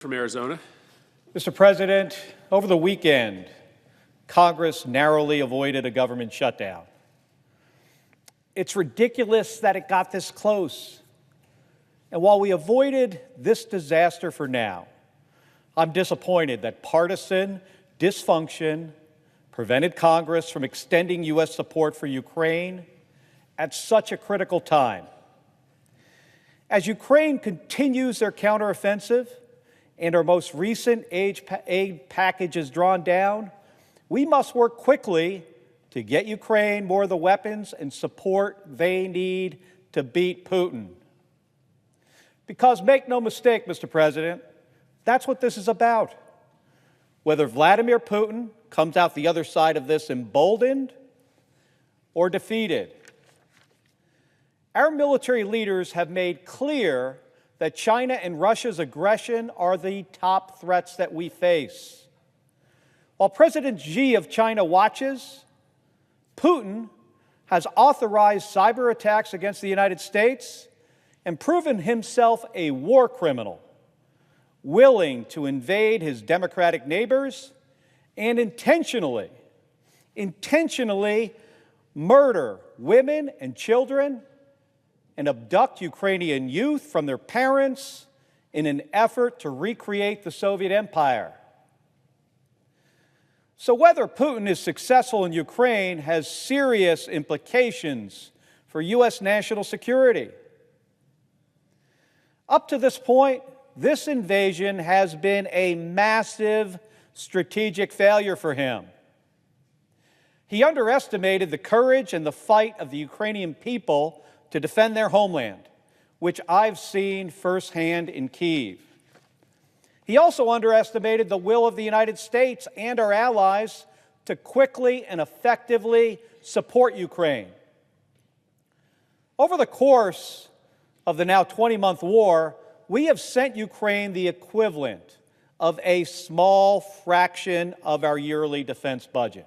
From Arizona. Mr. President, over the weekend, Congress narrowly avoided a government shutdown. It's ridiculous that it got this close. And while we avoided this disaster for now, I'm disappointed that partisan dysfunction prevented Congress from extending U.S. support for Ukraine at such a critical time. As Ukraine continues their counteroffensive, and our most recent aid package is drawn down, we must work quickly to get Ukraine more of the weapons and support they need to beat Putin. Because make no mistake, Mr. President, that's what this is about. Whether Vladimir Putin comes out the other side of this emboldened or defeated. Our military leaders have made clear that China and Russia's aggression are the top threats that we face. While President Xi of China watches, Putin has authorized cyber attacks against the United States and proven himself a war criminal, willing to invade his democratic neighbors and intentionally murder women and children and abduct Ukrainian youth from their parents in an effort to recreate the Soviet Empire. So whether Putin is successful in Ukraine has serious implications for U.S. national security. Up to this point, this invasion has been a massive strategic failure for him. He underestimated the courage and the fight of the Ukrainian people to defend their homeland, which I've seen firsthand in Kyiv. He also underestimated the will of the United States and our allies to quickly and effectively support Ukraine. Over the course of the now 20-month war, we have sent Ukraine the equivalent of a small fraction of our yearly defense budget.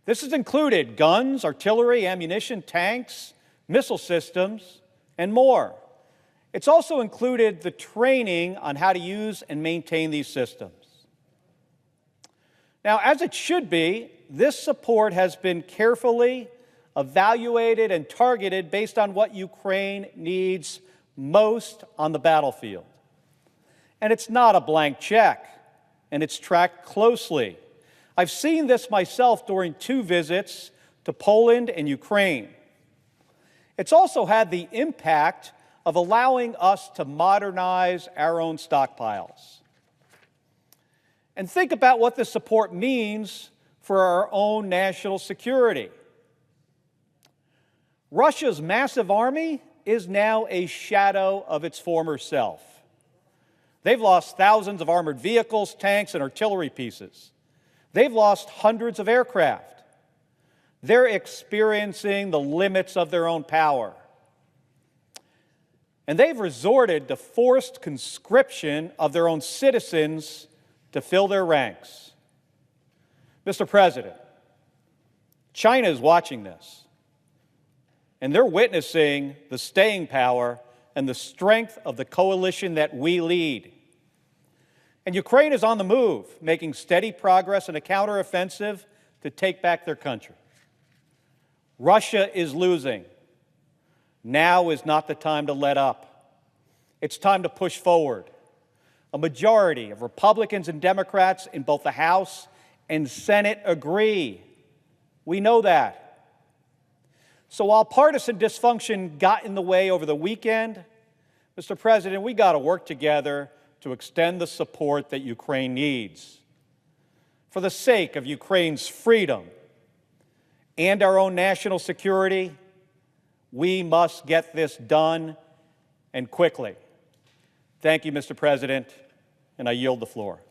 This has included guns, artillery, ammunition, tanks, missile systems, and more. It's also included the training on how to use and maintain these systems. Now, as it should be, this support has been carefully evaluated and targeted based on what Ukraine needs most on the battlefield. And it's not a blank check, and it's tracked closely. I've seen this myself during 2 visits to Poland and Ukraine. It's also had the impact of allowing us to modernize our own stockpiles. And think about what this support means for our own national security. Russia's massive army is now a shadow of its former self. They've lost thousands of armored vehicles, tanks, and artillery pieces. They've lost hundreds of aircraft. They're experiencing the limits of their own power. And they've resorted to forced conscription of their own citizens to fill their ranks. Mr. President, China is watching this, and they're witnessing the staying power and the strength of the coalition that we lead. And Ukraine is on the move, making steady progress in a counteroffensive to take back their country. Russia is losing. Now is not the time to let up. It's time to push forward. A majority of Republicans and Democrats in both the House and Senate agree. We know that. So while partisan dysfunction got in the way over the weekend, Mr. President, we got to work together to extend the support that Ukraine needs. For the sake of Ukraine's freedom and our own national security, we must get this done, and quickly. Thank you, Mr. President, and I yield the floor.